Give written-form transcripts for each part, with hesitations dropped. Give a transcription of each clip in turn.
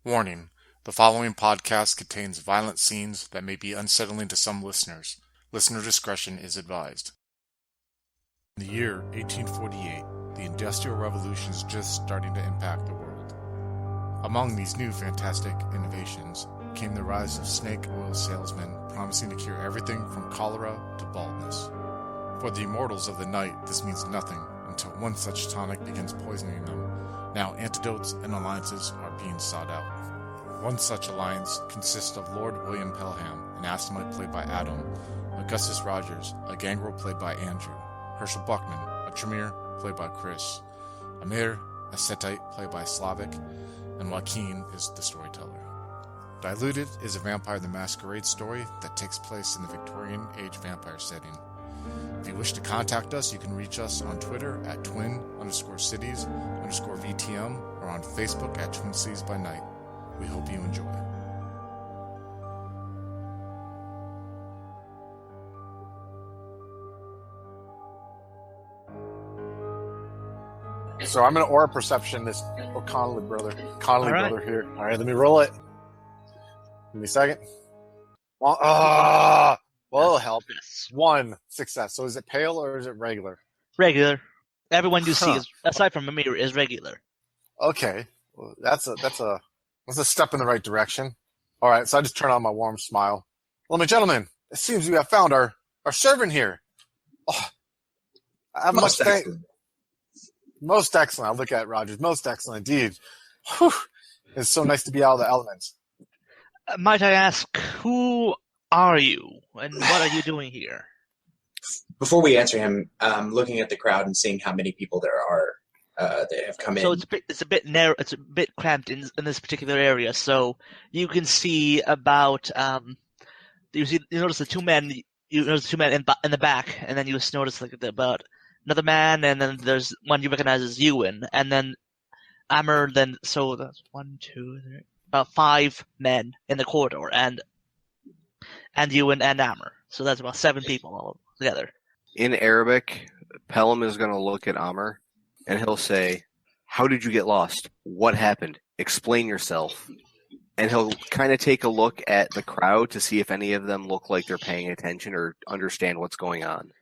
Warning: the following podcast contains violent scenes that may be unsettling to some listeners. Listener discretion is advised. In the year 1848, the Industrial Revolution is just starting to impact the world. Among these new fantastic innovations came the rise of snake oil salesmen promising to cure everything from cholera to baldness. For the immortals of the night, this means nothing until one such tonic begins poisoning them. Now antidotes and alliances are being sought out. One such alliance consists of Lord William Pelham, an Astamite played by Adam, Augustus Rogers, a gangrel played by Andrew, Hershel Buckman, a Tremere played by Chris, Amir, a Setite played by Slavic, and Joaquin is the storyteller. Diluted is a Vampire the Masquerade story that takes place in the Victorian Age vampire setting. If you wish to contact us, you can reach us on Twitter at twin_cities_VTM or on Facebook at Twin Cities by Night. We hope you enjoy. So I'm going to aura perception this Connolly brother here. All right, let me roll it. Give me a second. Well, it'll help. One success. So is it pale or is it regular? Regular. Everyone you see, is, aside from Amir, is regular. Okay. Well, that's a step in the right direction. All right, so I just turn on my warm smile. Well, my gentlemen, it seems we have found our servant here. Oh, I have Most excellent. Most excellent. I'll look at Rogers. Most excellent indeed. Whew. It's so nice to be out of the elements. Might I ask, who are you, and what are you doing here? Before we answer him, looking at the crowd and seeing how many people there are that have come in. So it's a bit narrow. It's a bit cramped in this particular area. So you can see about you notice the two men. You notice two men in the back, and then you just notice about another man, and then there's one you recognize as Ewan, and then Amar. Then so that's 1, 2, 3, about 5 men in the corridor, and Ewan and Amar. So that's about 7 people all together. In Arabic, Pelham is going to look at Amar, and he'll say, "How did you get lost? What happened? Explain yourself." And he'll kind of take a look at the crowd to see if any of them look like they're paying attention or understand what's going on.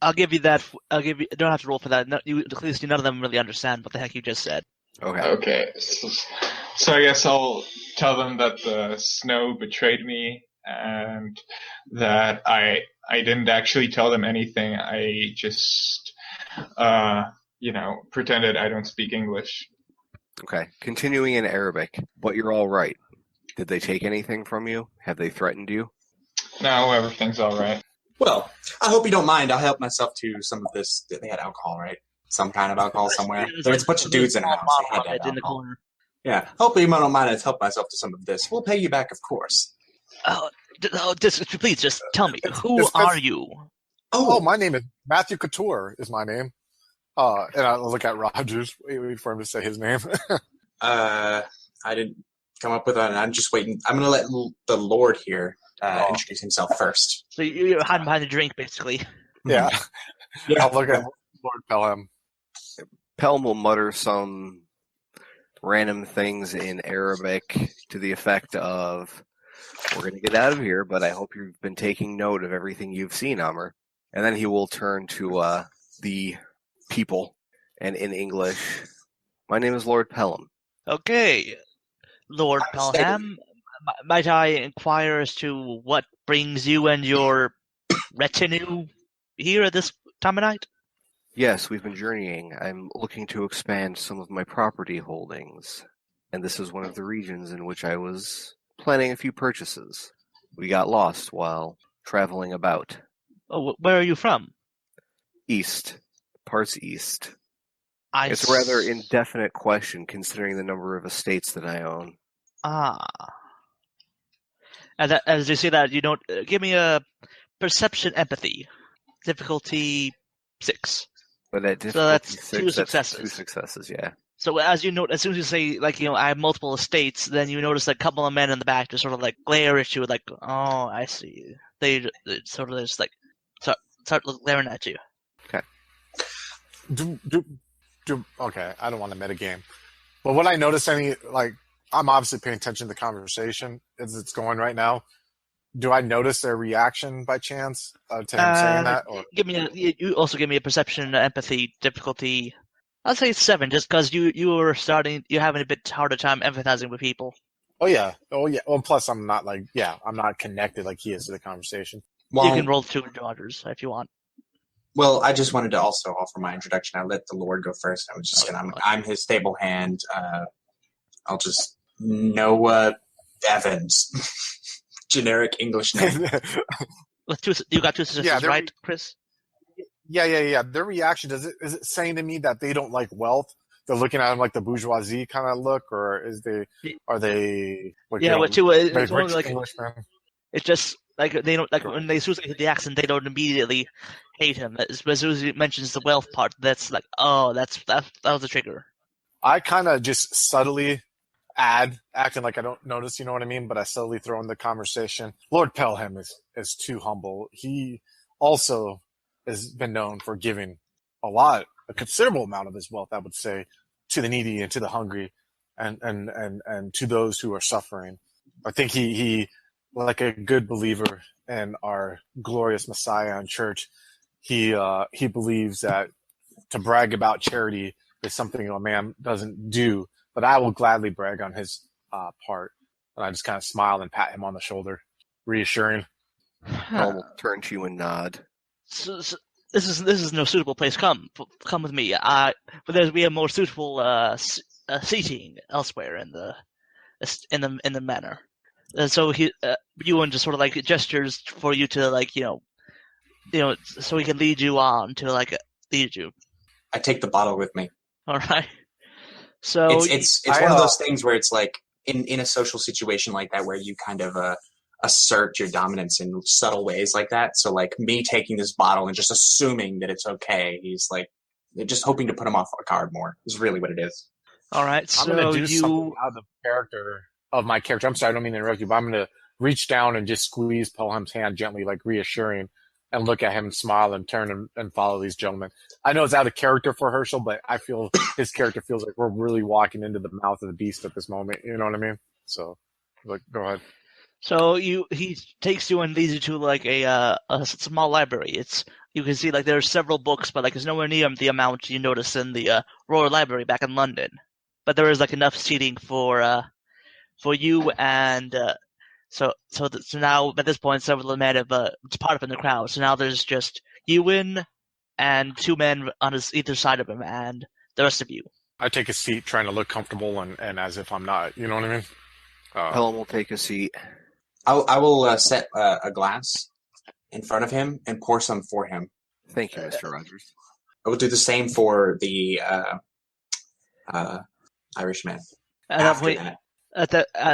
I'll give you that. You don't have to roll for that. No, at least none of them really understand what the heck you just said. Okay. So I guess I'll tell them that the snow betrayed me and that I didn't actually tell them anything. I just, pretended I don't speak English. Okay. Continuing in Arabic, but you're all right. Did they take anything from you? Have they threatened you? No, everything's all right. Well, I hope you don't mind. I'll help myself to some of this. They had alcohol, right? Some kind of alcohol somewhere. There's a bunch of dudes in the house. They had that in the alcohol. corner. Yeah. Hopefully you don't mind. I'll help myself to some of this. We'll pay you back, of course. Please, just tell me, who are you? Oh, my name is Matthew Couture. Is my name. And I look at Rogers, wait for him to say his name. I didn't come up with that. I'm just waiting. I'm going to let the Lord here introduce himself first. So you're hiding behind the drink, basically. Yeah. I'll look at Lord Pelham. Pelham will mutter some random things in Arabic to the effect of, "We're going to get out of here, but I hope you've been taking note of everything you've seen, Amar." And then he will turn to the people, and in English, "My name is Lord Pelham." Okay, Lord Pelham, might I inquire as to what brings you and your retinue here at this time of night? Yes, we've been journeying. I'm looking to expand some of my property holdings, and this is one of the regions in which I was planning a few purchases. We got lost while traveling about. Oh, where are you from? East. Parts east. It's a rather indefinite question considering the number of estates that I own. As you say that, you don't give me a perception empathy. Difficulty 6. But at difficulty So that's 6, 2 successes. 2 successes, yeah. So as you note, as soon as you say, I have multiple estates, then you notice a couple of men in the back just sort of glare at you, oh, I see. They sort of just start glaring at you. Okay. Okay, I don't want to metagame. But would I notice any, I'm obviously paying attention to the conversation as it's going right now. Do I notice their reaction by chance to him saying that? Or You also give me a perception, empathy, difficulty. I'll say 7, just because you're having a bit harder time empathizing with people. oh yeah. Well, plus I'm not I'm not connected like he is to the conversation. Well, You can roll 2 dodgers if you want. Well, I just wanted to also offer my introduction. I let the Lord go first. I was just I'm his stable hand. I'll just Noah Evans, generic English name. You got 2 successes, right, Chris? Yeah. Their reaction is it saying to me that they don't like wealth? They're looking at him like the bourgeoisie kind of look, or are they? Like, yeah, but too. It's rich only like Englishmen? it's just like they don't like when they as soon as they hit the accent, they don't immediately hate him. As soon as he mentions the wealth part, that's like, oh, that was a trigger. I kind of just subtly acting like I don't notice, you know what I mean? But I subtly throw in the conversation. Lord Pelham is too humble. He also has been known for giving a considerable amount of his wealth, I would say, to the needy and to the hungry and to those who are suffering. I think he like a good believer in our glorious Messiah and church, he believes that to brag about charity is something a man doesn't do, but I will gladly brag on his part. And I just kind of smile and pat him on the shoulder, reassuring. I'll turn to you and nod. So this is no suitable place. Come with me. But we have more suitable seating elsewhere in the manor. So Ewan just sort of like gestures for you to so he can lead you on to lead you. I take the bottle with me. All right. So it's one of those things where it's like in a social situation like that where you kind of assert your dominance in subtle ways like that. So like me taking this bottle and just assuming that it's okay, he's like just hoping to put him off guard more is really what it is. All right. So I'm going to do something out of the character of my character. I'm sorry, I don't mean to interrupt you, but I'm going to reach down and just squeeze Pelham's hand gently, like reassuring, and look at him and smile and turn and follow these gentlemen. I know it's out of character for Hershel, but I feel his character feels like we're really walking into the mouth of the beast at this moment. You know what I mean? So, go ahead. So he takes you and leads you to like a small library. You can see like there are several books, but like it's nowhere near the amount you noticed in the Royal Library back in London. But there is like enough seating for you and so now at this point several of the men have departed from the crowd. So now there's just Ewan and 2 men on either side of him and the rest of you. I take a seat trying to look comfortable and as if I'm not. You know what I mean? Pelham will take a seat. I will set a glass in front of him and pour some for him. Thank you, Mr. Rogers. I will do the same for the Irishman.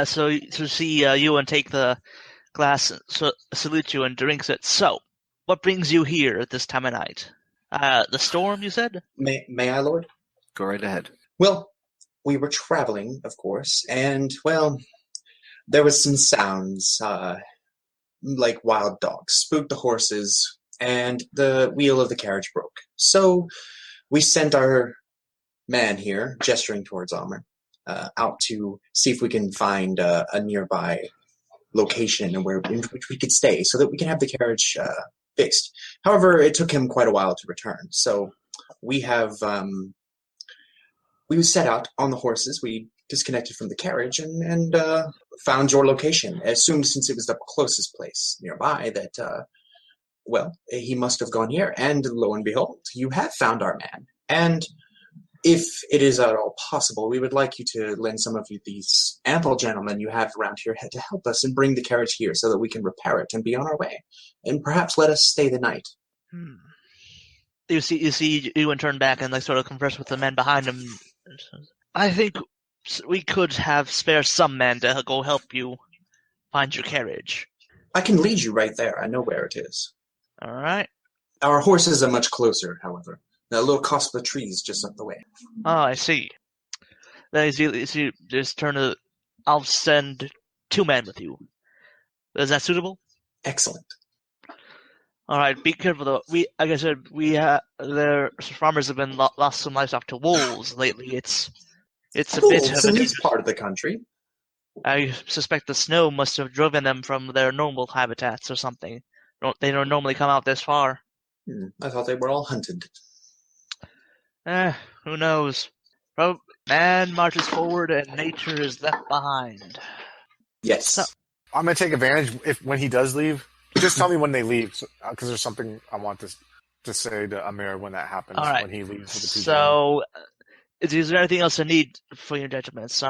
So see Ewan take the glass, salute you, and drinks it. So, what brings you here at this time of night? The storm, you said? May I, Lord? Go right ahead. Well, we were traveling, of course, and, well, there was some sounds, like wild dogs, spooked the horses, and the wheel of the carriage broke. So we sent our man here, gesturing towards Amar, out to see if we can find a nearby location in which we could stay so that we can have the carriage fixed. However, it took him quite a while to return. So we have we set out on the horses. We disconnected from the carriage and found your location. Assumed since it was the closest place nearby that, he must have gone here. And lo and behold, you have found our man. And if it is at all possible, we would like you to lend some of these ample gentlemen you have around here to help us and bring the carriage here so that we can repair it and be on our way. And perhaps let us stay the night. You see Ewan turn back and sort of converse with the men behind him. I think we could have spare some men to go help you find your carriage. I can lead you right there. I know where it is. All right. Our horses are much closer, however. A little copse of trees just up the way. Oh, I see. Then you see, just I'll send 2 men with you. Is that suitable? Excellent. All right, be careful though. Like I said, their farmers have been lost some livestock to wolves lately. It's a bit of in this part of the country. I suspect the snow must have driven them from their normal habitats or something. They don't normally come out this far. I thought they were all hunted. Who knows? Man marches forward and nature is left behind. Yes. So- I'm gonna take advantage when he does leave. Just tell me when they leave, because there's something I want to say to Amir when that happens. All right. When he leaves with the two gentlemen. So, is there anything else I need for your judgment?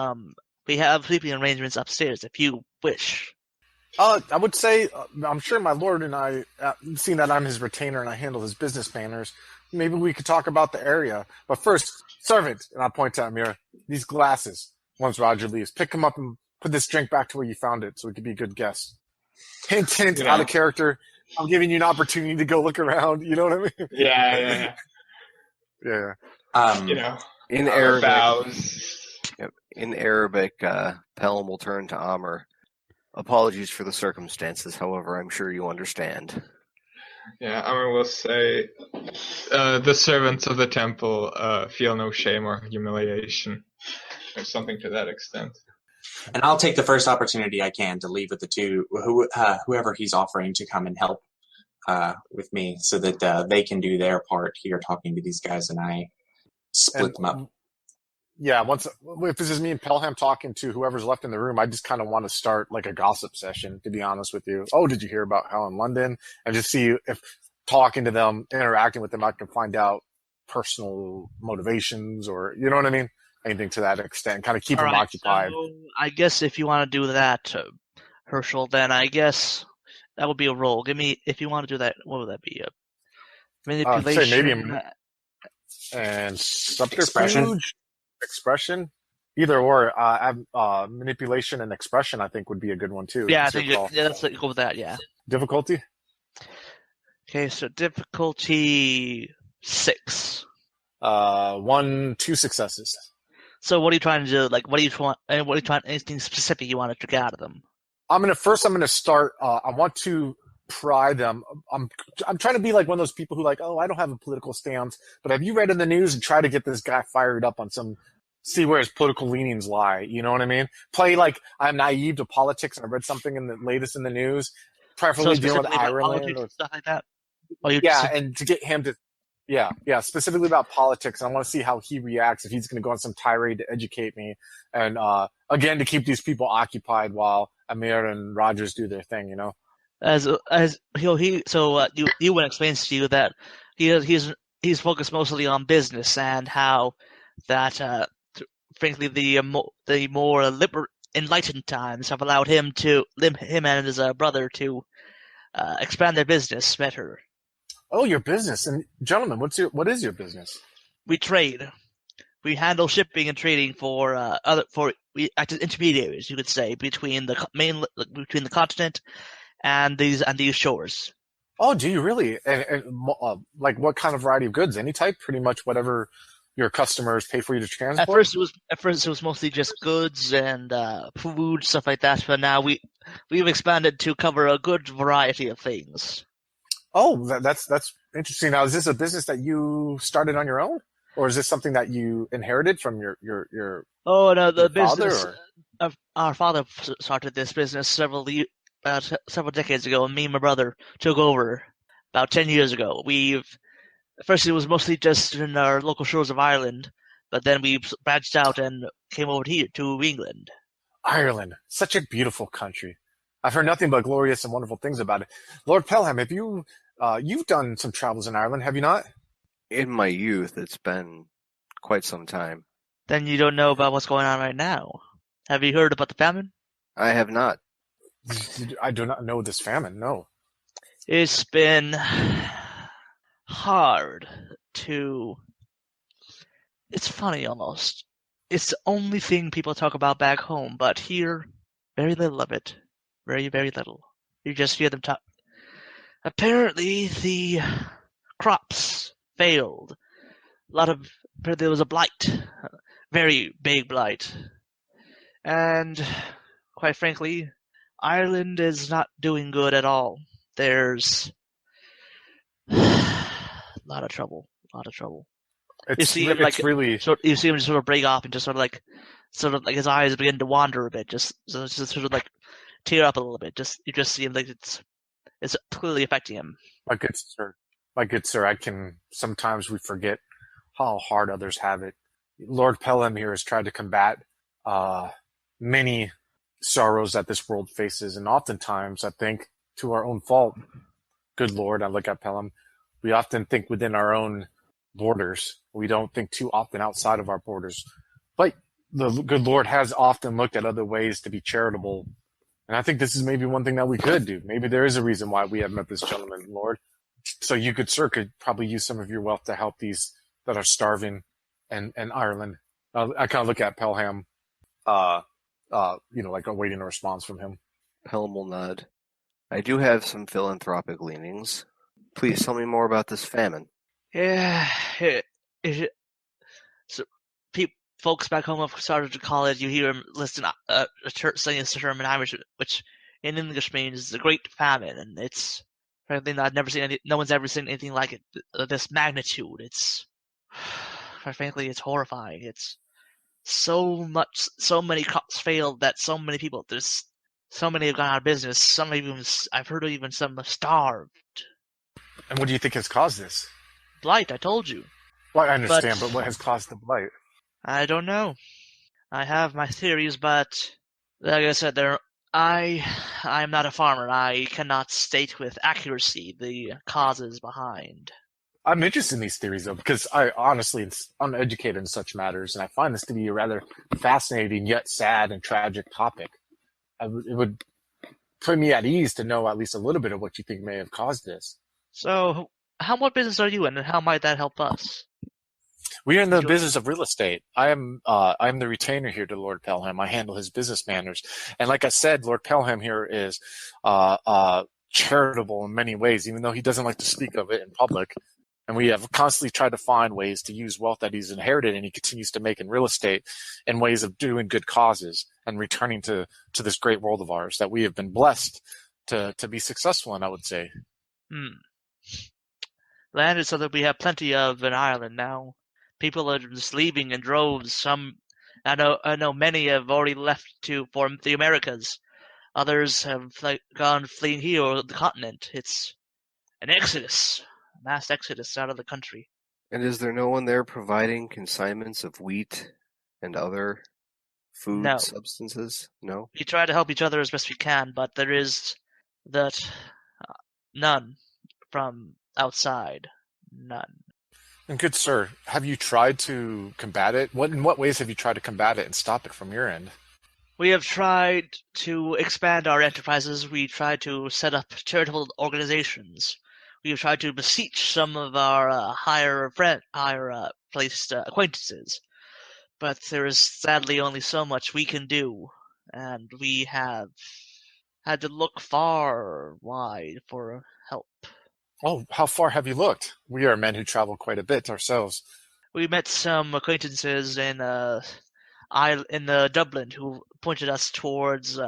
We have sleeping arrangements upstairs if you wish. I would say, I'm sure my lord and I, seeing that I'm his retainer and I handle his business manners, maybe we could talk about the area. But first, servant, and I point to Amir, these glasses, once Roger leaves, pick them up and put this drink back to where you found it so we could be good guests. Hint, hint, out of character. I'm giving you an opportunity to go look around. You know what I mean? Yeah. Yeah. In Arabic, Pelham will turn to Amar. Apologies for the circumstances, however, I'm sure you understand. Yeah, Amar will say, the servants of the temple feel no shame or humiliation, or something to that extent. And I'll take the first opportunity I can to leave with the two, whoever he's offering to come and help with me, so that they can do their part here talking to these guys, and I split them up. Yeah, if this is me and Pelham talking to whoever's left in the room, I just kind of want to start like a gossip session, to be honest with you. Oh, did you hear about how in London? And just see if talking to them, interacting with them, I can find out personal motivations or, you know what I mean? Anything to that extent, kind of keep them occupied. So I guess if you want to do that, Hershel, then I guess that would be a roll. If you want to do that, what would that be? Manipulation. Say maybe and subterfuge, expression, either or. Manipulation and expression, I think, would be a good one too. Yeah, let's go with that. Yeah. Difficulty. Okay, so difficulty 6. 1, 2 successes. So what are you trying to do? Like, what are you trying? Anything specific you want to trick out of them? I'm gonna start. I want to pry them. I'm trying to be like one of those people who like, oh, I don't have a political stance, but have you read in the news and try to get this guy fired up on see where his political leanings lie. You know what I mean? Play like I'm naive to politics and I read something in the latest in the news, preferably dealing with Ireland or stuff like that. And to get him to. Yeah, specifically about politics. I want to see how he reacts, if he's going to go on some tirade to educate me. And, again, to keep these people occupied while Amir and Rogers do their thing, you know? Ewan explains to you that he's focused mostly on business and how that, frankly, the more enlightened times have allowed him and his brother to expand their business better. Oh, your business. And gentlemen, what is your business? We trade. We handle shipping and trading we act as intermediaries, you could say, between the continent and these shores. Oh, do you really? And like what kind of variety of goods? Any type? Pretty much whatever your customers pay for you to transport? At first it was mostly just goods and food, stuff like that, but now we've expanded to cover a good variety of things. Oh, that's interesting. Now, is this a business that you started on your own, or is this something that you inherited from your Oh no, the business. Our father started this business several decades ago, and me and my brother took over about 10 years ago. First it was mostly just in our local shores of Ireland, but then we branched out and came over here to England. Ireland, such a beautiful country. I've heard nothing but glorious and wonderful things about it. Lord Pelham, have you've done some travels in Ireland, have you not? In my youth, it's been quite some time. Then you don't know about what's going on right now. Have you heard about the famine? I have not. I do not know this famine, no. It's been hard it's funny almost. It's the only thing people talk about back home, but here, very little of it. Very, very little. You just hear them talk. Apparently, the crops failed. There was a blight. Very big blight. And, quite frankly, Ireland is not doing good at all. There's a lot of trouble. You see them just sort of break off and just sort of like sort of like his eyes begin to wander a bit, just sort of like tear up a little bit. You just see like it's clearly affecting him. My good sir, sometimes we forget how hard others have it. Lord Pelham here has tried to combat many sorrows that this world faces, and oftentimes, I think, to our own fault. Good Lord, I look at Pelham. We often think within our own borders. We don't think too often outside of our borders. But the good Lord has often looked at other ways to be charitable, and I think this is maybe one thing that we could do. Maybe there is a reason why we have met this gentleman, Lord. So you, good sir, could probably use some of your wealth to help these that are starving and Ireland. I kind of look at Pelham, like awaiting a response from him. Pelham will nod. I do have some philanthropic leanings. Please tell me more about this famine. Yeah, so folks back home have started to call it. You hear him listing saying a term in Irish, which in English means the Great Famine, and it's frankly no one's ever seen anything like it. This magnitude, it's frankly it's horrifying. It's so many crops failed that so many people. There's so many have gone out of business. Some even I've heard of even some have starved. And what do you think has caused this? Blight, I told you. Well, I understand, but what has caused the blight? I don't know. I have my theories, but like I said, I'm not a farmer. I cannot state with accuracy the causes behind. I'm interested in these theories, though, because I honestly am uneducated in such matters, and I find this to be a rather fascinating yet sad and tragic topic. It would put me at ease to know at least a little bit of what you think may have caused this. So, what business are you in, and how might that help us? We are in the business of real estate. I'm the retainer here to Lord Pelham. I handle his business matters, and like I said, Lord Pelham here is charitable in many ways, even though he doesn't like to speak of it in public. And we have constantly tried to find ways to use wealth that he's inherited and he continues to make in real estate in ways of doing good causes and returning to this great world of ours that we have been blessed to be successful in, I would say. Land is something we have plenty of in Ireland now. People are just leaving in droves. I know many have already left for the Americas. Others have gone fleeing here or the continent. It's an exodus. Mass exodus out of the country. And is there no one there providing consignments of wheat and other food substances? No? We try to help each other as best we can, but there is none from outside. None. And good sir, have you tried to combat it? In what ways have you tried to combat it and stop it from your end? We have tried to expand our enterprises. We tried to set up charitable organizations. We have tried to beseech some of our higher placed acquaintances, but there is sadly only so much we can do, and we have had to look far wide for help. Oh, how far have you looked? We are men who travel quite a bit ourselves. We met some acquaintances in Dublin who pointed us towards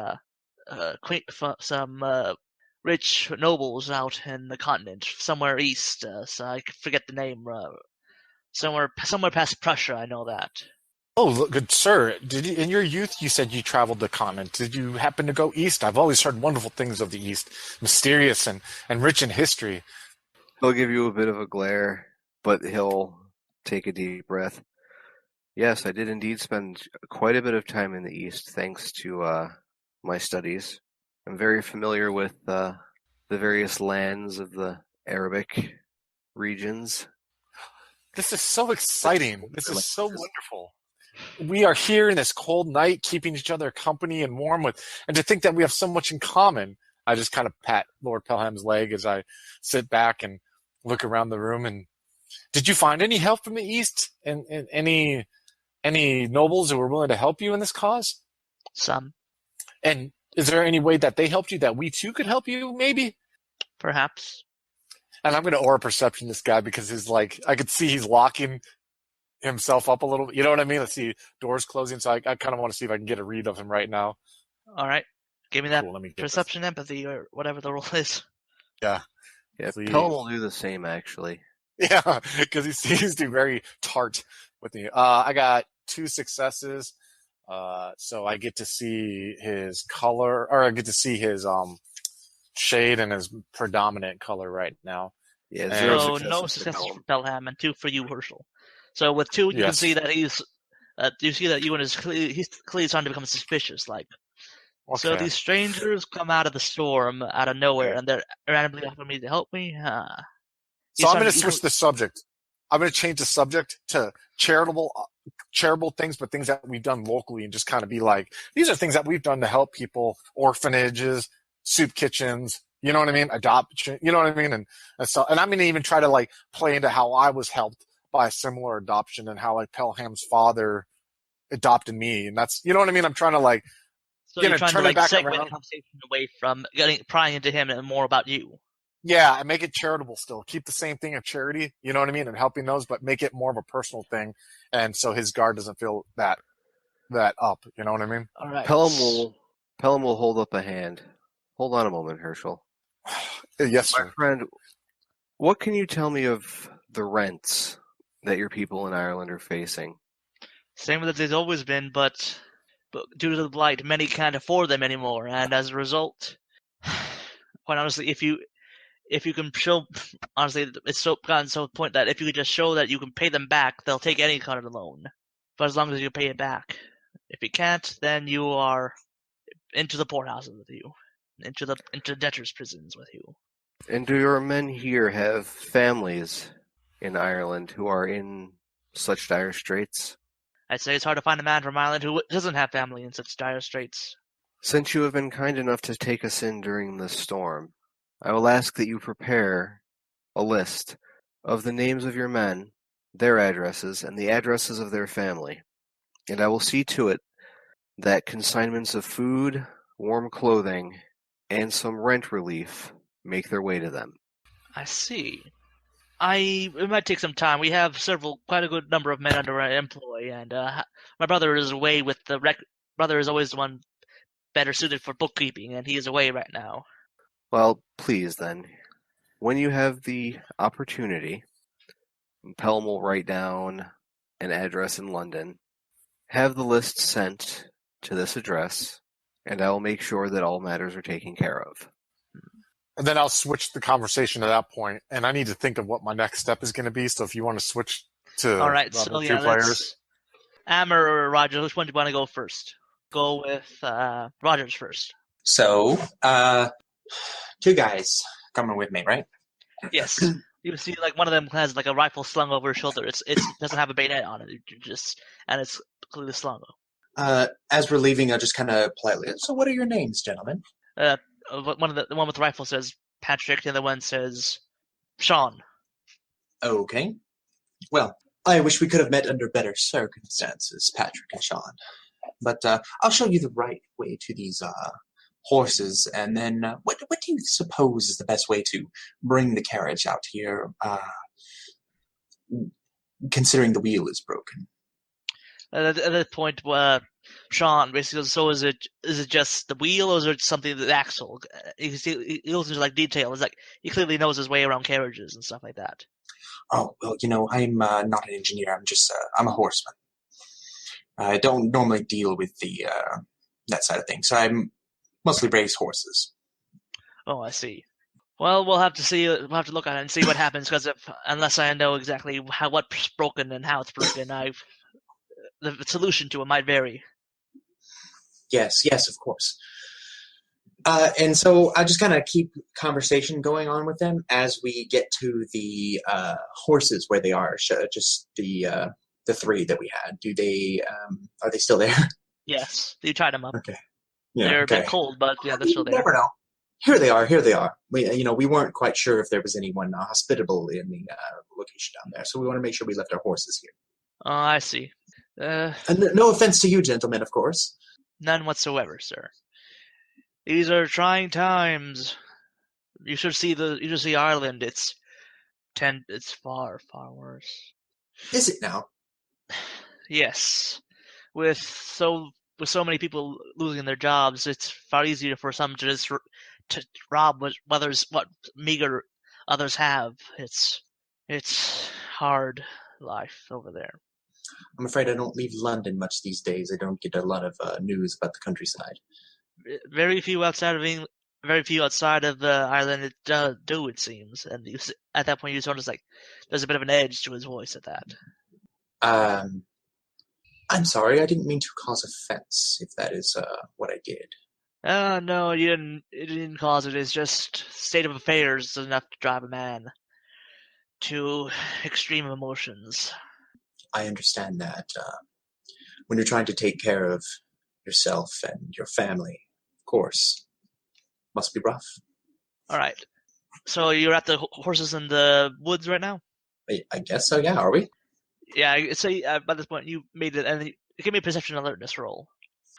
some rich nobles out in the continent, somewhere east. So I forget the name. Somewhere past Prussia, I know that. Oh, look, good sir. In your youth, you said you traveled the continent. Did you happen to go east? I've always heard wonderful things of the East, mysterious and rich in history. He'll give you a bit of a glare, but he'll take a deep breath. Yes, I did indeed spend quite a bit of time in the East, thanks to my studies. I'm very familiar with the various lands of the Arabic regions. This is so exciting. This is so wonderful. We are here in this cold night, keeping each other company and warm and to think that we have so much in common. I just kind of pat Lord Pelham's leg as I sit back and look around the room. And did you find any help from the East and any nobles who were willing to help you in this cause? Some. And is there any way that they helped you that we too could help you, maybe? Perhaps. And I'm going to aura perception this guy because I could see he's locking himself up a little bit. You know what I mean? Let's see, doors closing. So I kind of want to see if I can get a read of him right now. All right. Give me that cool, perception, empathy, or whatever the role is. Yeah. Yeah, Pelham will do the same, actually. Yeah, because he seems to be very tart with me. I got 2 successes So I get to see his color, or I get to see his shade and his predominant color right now. Yeah, And- zero So successes no for successes Pelham. for Pelham and 2 for you, Hershel. So with 2, you can Yes. see that you see that he's clearly starting to become suspicious. Like, so Okay. these strangers come out of the storm out of nowhere, Okay. and they're randomly offering me to help me. So I'm going to switch the subject. I'm going to change the subject to charitable things, but things that we've done locally, and just kind of be like, these are things that we've done to help people: orphanages, soup kitchens. You know what I mean? Adoption. You know what I mean? And so, and I'm going to even try to like play into how I was helped by a similar adoption, and how like Pelham's father adopted me, and that's, you know what I mean? I'm trying to like, So you're trying to turn it like back segue around. the conversation away from prying into him and more about you. yeah, and make it charitable still. Keep the same thing of charity, you know what I mean, and helping those, but make it more of a personal thing, and so his guard doesn't feel that up. You know what I mean? All right. Pelham will hold up a hand. Hold on a moment, Hershel. Yes, My sir. friend, what can you tell me of the rents that your people in Ireland are facing? Same as they've always been, but due to the blight, many can't afford them anymore, and as a result, quite honestly, if you can show, honestly, it's gotten so to the point that if you could just show that you can pay them back, they'll take any kind of loan, but as long as you pay it back. If you can't, then you are into the poorhouses with you, into debtors' prisons with you. And do your men here have families in Ireland who are in such dire straits? I'd say it's hard to find a man from Ireland who doesn't have family in such dire straits. Since you have been kind enough to take us in during this storm, I will ask that you prepare a list of the names of your men, their addresses, and the addresses of their family, and I will see to it that consignments of food, warm clothing, and some rent relief make their way to them. I see. It might take some time. We have quite a good number of men under our employ, and my brother is away with the brother is always the one better suited for bookkeeping, and he is away right now. Well, please then, when you have the opportunity, Pelham will write down an address in London, have the list sent to this address, and I will make sure that all matters are taken care of. And then I'll switch the conversation at that point, and I need to think of what my next step is going to be. So if you want to switch to All right, the so other yeah, two players, Amar or Roger, which one do you want to go first? Go with Rogers first. So, 2 guys coming with me, right? Yes. You see, like one of them has like a rifle slung over his shoulder. It doesn't have a bayonet on it. And it's clearly slung. As we're leaving, I'll just kind of politely. So, what are your names, gentlemen? The one with the rifle says Patrick. The other one says Sean. Okay. Well, I wish we could have met under better circumstances, Patrick and Sean. But I'll show you the right way to these horses, and then what do you suppose is the best way to bring the carriage out here, considering the wheel is broken? At that point, Sean basically goes, so is it just the wheel, or is it something the axle? He goes into like detail. It's like he clearly knows his way around carriages and stuff like that. Oh, well, I'm not an engineer. I'm a horseman. I don't normally deal with the that side of things. So I'm mostly race horses. Oh, I see. Well, we'll have to see. We'll have to look at it and see what happens. Because unless I know exactly what's broken and how it's broken, the solution to it might vary. Yes, of course. And so I just kind of keep conversation going on with them as we get to the horses where they are. Just the 3 that we had. Do they are they still there? Yes, you tied them up. Okay. Yeah, They're okay. a bit cold, but yeah, they're still You there. never know. Here they are. We weren't quite sure if there was anyone hospitable in the location down there, so we want to make sure we left our horses here. Oh, I see. And no offense to you, gentlemen, of course. None whatsoever, sir. These are trying times. You should see Ireland. It's far, far worse. Is it now? Yes. With so many people losing their jobs, it's far easier for some to just to rob what meager others have. It's hard life over there. I'm afraid I don't leave London much these days. I don't get a lot of news about the countryside. Very few outside of England, very few outside of Ireland do, it seems. And at that point, you notice like there's a bit of an edge to his voice at that. I'm sorry, I didn't mean to cause offense, if that is what I did. No, you didn't. It didn't cause it. It's just state of affairs is enough to drive a man to extreme emotions. I understand that. When you're trying to take care of yourself and your family, of course, must be rough. All right. So you're at the horses in the woods right now? I guess so, yeah. Are we? Yeah, so by this point you made it, and give me a perception alertness roll.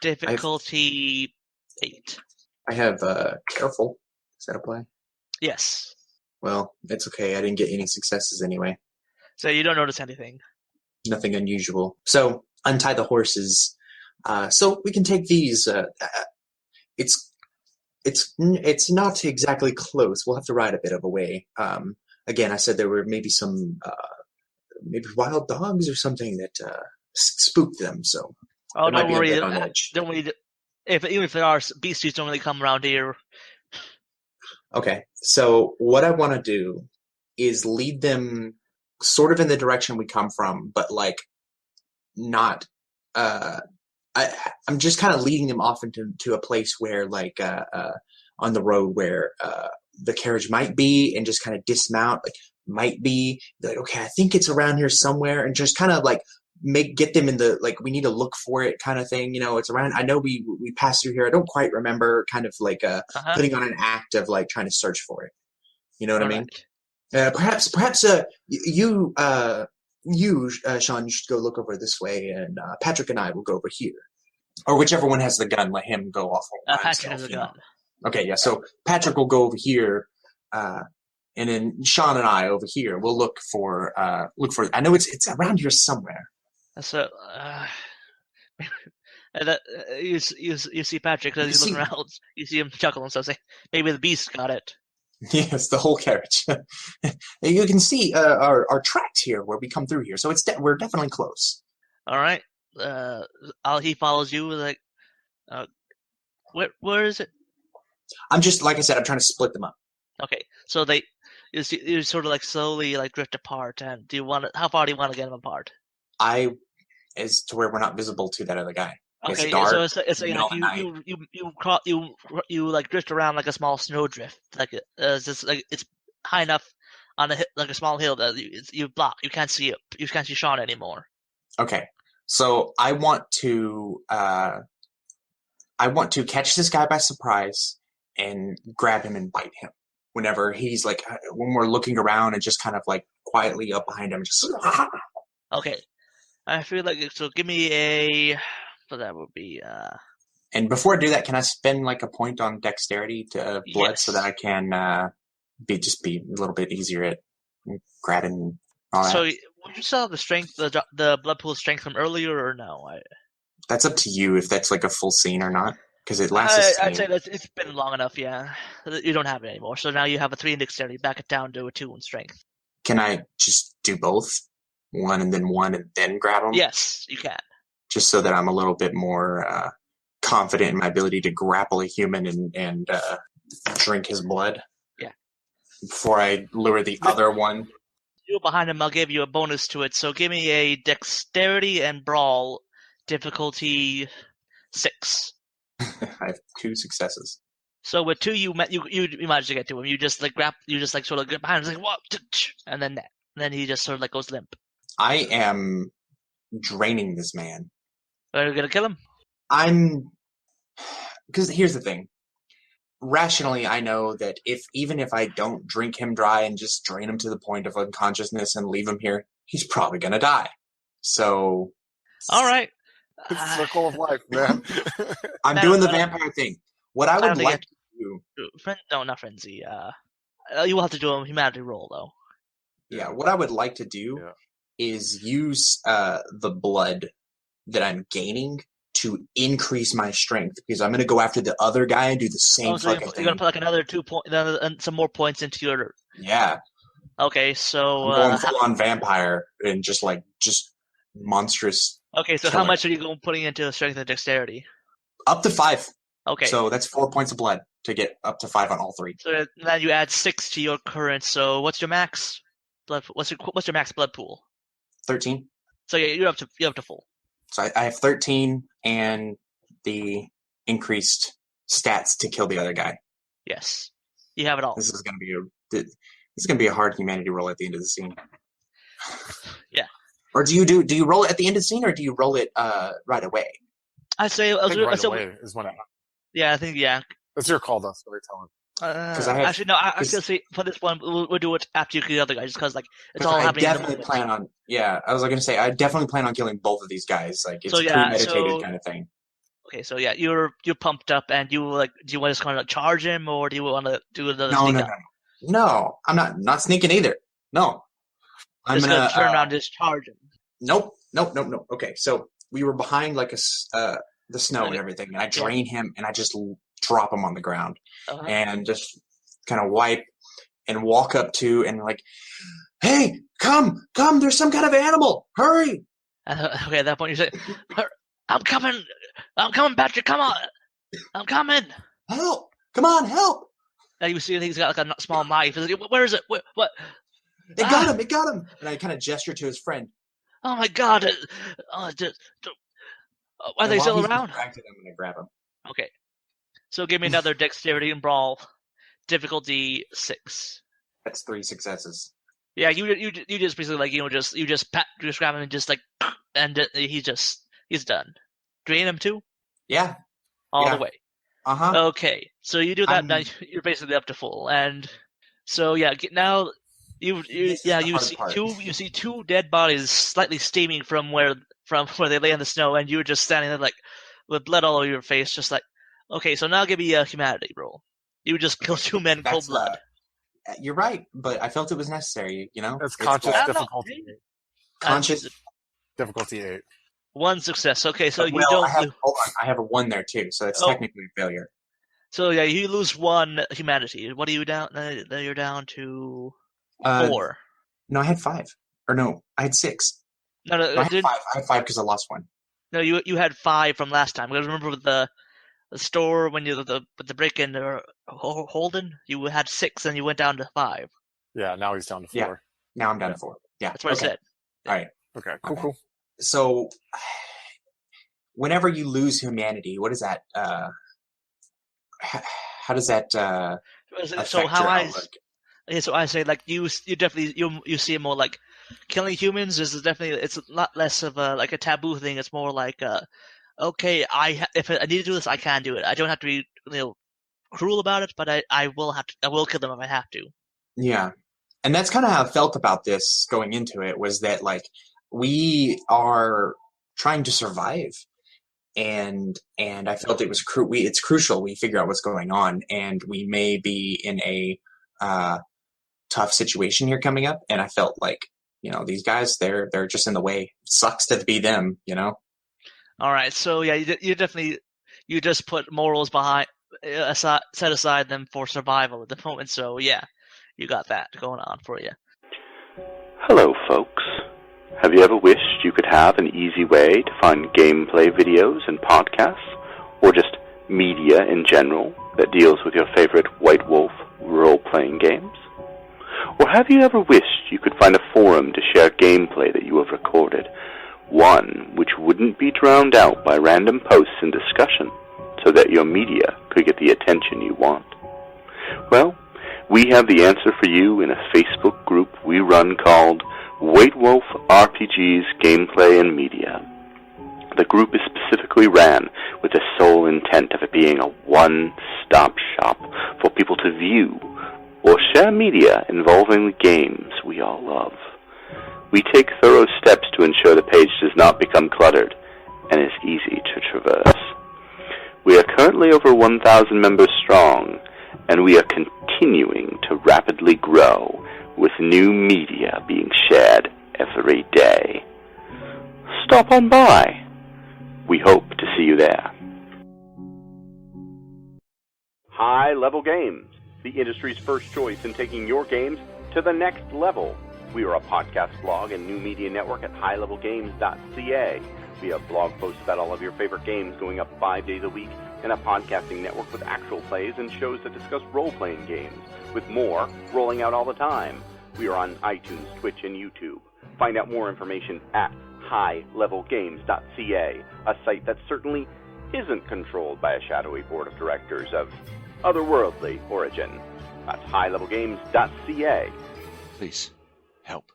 Difficulty 8. I have careful. Is that a play? Yes. Well, it's okay. I didn't get any successes anyway. So you don't notice anything. Nothing unusual. So untie the horses. So we can take these. It's not exactly close. We'll have to ride a bit of a way. Again, I said there were maybe some maybe wild dogs or something that spooked them. So don't worry. Don't worry. Even if there are beasties, don't really come around here. Okay. So what I want to do is lead them sort of in the direction we come from, but like not. I'm just kind of leading them off into a place where, like, on the road where the carriage might be, and just kind of dismount, like, might be, like, okay, I think it's around here somewhere, and just kind of like get them in the, like, we need to look for it kind of thing. You know, it's around. I know we passed through here. I don't quite remember. Kind of like putting on an act of like trying to search for it. You know what I mean? Perhaps you. Sean, you should go look over this way, and Patrick and I will go over here. Or whichever one has the gun, let him go off by Patrick himself. has a gun. Okay, yeah, so Patrick will go over here, and then Sean and I over here will look for I know it's around here somewhere. So, you see Patrick as he's looking around, you see him chuckle and stuff, say, maybe the beast got it. Yes, the whole carriage. You can see our tracks here where we come through here, so we're definitely close. All right. He follows you. Like, where is it? I'm just, like I said, I'm trying to split them up. Okay, so you sort of like slowly like drift apart. And how far do you want to get them apart? As to where we're not visible to that other guy. Okay, it's dark, so it's like you like drift around like a small snowdrift, like it's just like it's high enough on like a small hill that you can't see it, you can't see Sean anymore. Okay, so I want to catch this guy by surprise and grab him and bite him whenever he's like when we're looking around and just kind of like quietly up behind him, just. Okay, I feel like so. Give me so that would be. And before I do that, can I spend like a point on dexterity to blood yes. so that I can be a little bit easier at grabbing and all that? So would you still have the strength, the blood pool strength from earlier, or no? That's up to you if that's like a full scene or not, because it lasts. I'd say that it's been long enough. Yeah, you don't have it anymore. So now you have a 3 in dexterity. Back it down to a 2 in strength. Can I just do both, one and then grab them? Yes, you can. Just so that I'm a little bit more confident in my ability to grapple a human and drink his blood. Yeah. Before I lure the other one. You behind him, I'll give you a bonus to it. So give me a dexterity and brawl difficulty 6. I have 2 successes. So with 2, you managed to get to him. You just like sort of get behind him, like what, and then he just sort of like goes limp. I am draining this man. Are you gonna kill him? Because here's the thing. Rationally, I know that even if I don't drink him dry and just drain him to the point of unconsciousness and leave him here, he's probably gonna die. So, all right. It's the circle of life, man. I'm doing the vampire thing. What I would like to do... No, not frenzy. You will have to do a humanity roll, though. Yeah, what I would like to do is use the blood that I'm gaining to increase my strength, because I'm going to go after the other guy and do the same fucking thing. You're going to put like another 2 points, and some more points into your... Yeah. Okay, so... I'm going full on vampire and just monstrous. Okay, so Killer. how much are you going putting into strength and dexterity? Up to 5. Okay. So that's 4 points of blood to get up to 5 on all 3. So then you add 6 to your current. So what's your max blood? What's your max blood pool? 13. So yeah, you're up to full. So I have 13 and the increased stats to kill the other guy. Yes, you have it all. This is going to be a hard humanity roll at the end of the scene. Yeah. Or do you roll it at the end of the scene, or do you roll it right away? I say I think right away is when it happens. Yeah, I think It's your call, though, storytelling. Actually, no. I was gonna say for this one, we'll do it after you kill the other guy, just because like it's all happening. I definitely plan on. Yeah, I was going to say I definitely plan on killing both of these guys. Like it's a premeditated kind of thing. Okay, so yeah, you're pumped up, and you like. Do you want to just kind of charge him, or do you want to do another sneak up? No, I'm not sneaking either. No, I'm just gonna turn around and just charge him. Nope. Okay, so we were behind like the snow and everything, and I drain him, and I just drop him on the ground, and just kind of wipe and walk up to and like, hey, come! There's some kind of animal! Hurry! Okay, at that point you say, I'm coming, Patrick, come on! I'm coming! Help! Come on, help! And you see he's got like a small knife. He's like, where is it? What? It got him! And I kind of gesture to his friend. Oh my god! Are they still around? I'm going to grab him. Okay. So give me another dexterity and brawl. Difficulty 6. That's 3 successes. Yeah, you just basically like you just grab him and just like and he's done. Drain him too. Yeah. All the way. Okay, so you do that. Now you're basically up to full, and so yeah. Now you see two dead bodies slightly steaming from where they lay in the snow, and you're just standing there like with blood all over your face, just like. Okay, so now give me a humanity roll. You just killed 2 men cold blood. You're right, but I felt it was necessary, you know? It's conscious difficulty 8. Conscious difficulty 8. 1 success. Okay, so you don't... hold on, I have a 1 there too, so it's technically a failure. So yeah, you lose 1 humanity. What are you down? You're down to 4. No, I had 5. Or no, I had 6. No, I had 5. I had 5 because I lost 1. No, you had 5 from last time. Because remember with the store when you with the break-in Holden, you had 6 and you went down to 5. Yeah, now he's down to 4. Yeah, now I'm down to 4. Yeah, that's what I said. All right. Okay. Cool. So, whenever you lose humanity, what is that? How does that? So how so I say like you definitely you see it more like killing humans is definitely it's a lot less of a like a taboo thing. It's more like okay, if I need to do this, I can do it. I don't have to be cruel about it, but I will kill them if I have to. Yeah, and that's kind of how I felt about this going into it. Was that like we are trying to survive, and I felt it was it's crucial we figure out what's going on, and we may be in a tough situation here coming up. And I felt like these guys they're just in the way. It sucks to be them, All right, so yeah, you definitely just put morals set aside them for survival at the moment. So yeah, you got that going on for you. Hello, folks. Have you ever wished you could have an easy way to find gameplay videos and podcasts, or just media in general that deals with your favorite White Wolf role-playing games? Or have you ever wished you could find a forum to share gameplay that you have recorded, one which wouldn't be drowned out by random posts and discussion, so that your media could get the attention you want? Well, we have the answer for you in a Facebook group we run called White Wolf RPGs Gameplay and Media. The group is specifically ran with the sole intent of it being a one-stop shop for people to view or share media involving the games we all love. We take thorough steps to ensure the page does not become cluttered and is easy to traverse. We are currently over 1,000 members strong, and we are continuing to rapidly grow with new media being shared every day. Stop on by. We hope to see you there. High Level Games, the industry's first choice in taking your games to the next level. We are a podcast blog and new media network at highlevelgames.ca. We have blog posts about all of your favorite games going up 5 days a week, and a podcasting network with actual plays and shows that discuss role-playing games, with more rolling out all the time. We are on iTunes, Twitch, and YouTube. Find out more information at highlevelgames.ca, a site that certainly isn't controlled by a shadowy board of directors of otherworldly origin. That's highlevelgames.ca. Please, help.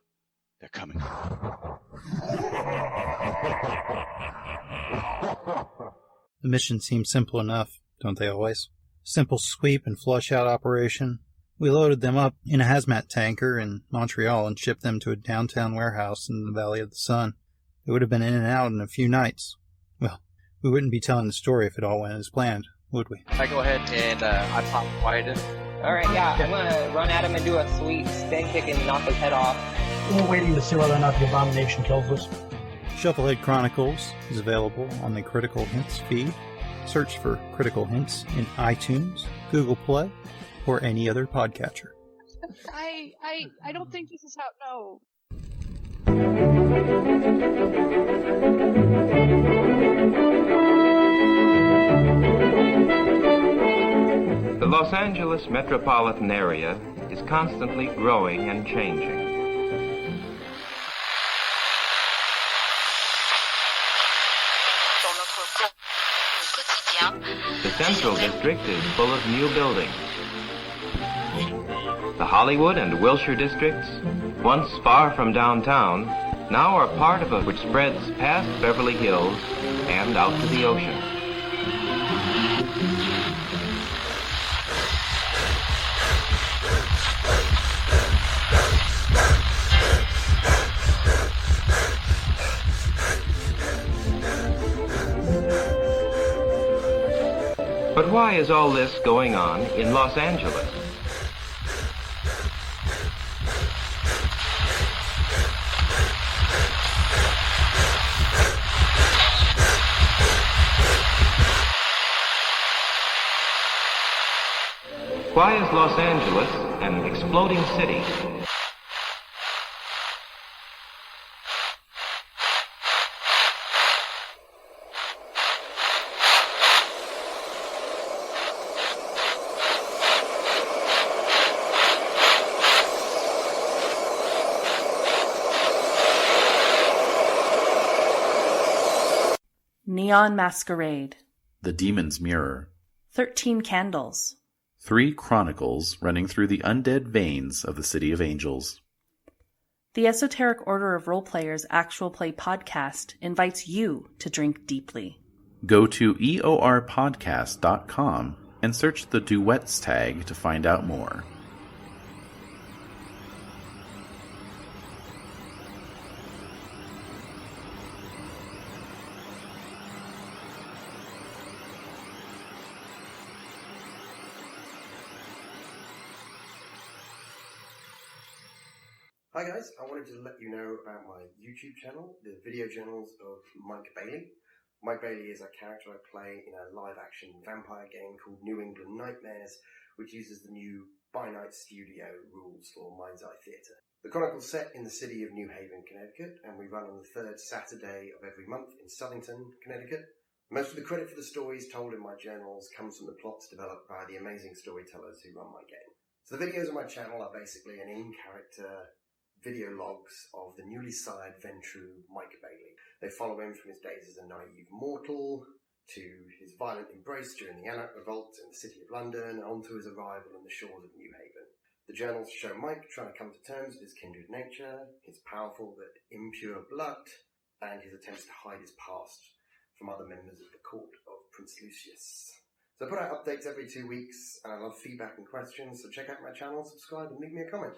They're coming. The mission seems simple enough, don't they always? Simple sweep and flush out operation. We loaded them up in a hazmat tanker in Montreal and shipped them to a downtown warehouse in the Valley of the Sun. They would have been in and out in a few nights. Well, we wouldn't be telling the story if it all went as planned, would we? I go ahead and I pop Wyatt in. Alright, yeah, I'm gonna run at him and do a sweet spin kick and knock his head off. We're waiting to see whether or not the abomination kills us. Shufflehead Chronicles is available on the Critical Hints feed. Search for Critical Hints in iTunes, Google Play, or any other podcatcher. I don't think this is how. No. The Los Angeles metropolitan area is constantly growing and changing. The Central District is full of new buildings. The Hollywood and Wilshire districts, once far from downtown, now are part of which spreads past Beverly Hills and out to the ocean. But why is all this going on in Los Angeles? Why is Los Angeles an exploding city? Neon Masquerade. The Demon's Mirror. 13 Candles. 3 Chronicles running through the undead veins of the City of Angels. The Esoteric Order of Roleplayers Actual Play Podcast invites you to drink deeply. Go to eorpodcast.com and search the Duets tag to find out more. Hi guys, I wanted to let you know about my YouTube channel, the video journals of Mike Bailey. Mike Bailey is a character I play in a live-action vampire game called New England Nightmares, which uses the new By Night Studio rules for Mind's Eye Theatre. The Chronicle's set in the city of New Haven, Connecticut, and we run on the third Saturday of every month in Southington, Connecticut. Most of the credit for the stories told in my journals comes from the plots developed by the amazing storytellers who run my game. So the videos on my channel are basically an in-character video logs of the newly sired Ventrue Mike Bailey. They follow him from his days as a naive mortal, to his violent embrace during the Anarch Revolt in the City of London, and on to his arrival on the shores of New Haven. The journals show Mike trying to come to terms with his kindred nature, his powerful but impure blood, and his attempts to hide his past from other members of the court of Prince Lucius. So I put out updates every 2 weeks, and I love feedback and questions, so check out my channel, subscribe, and leave me a comment.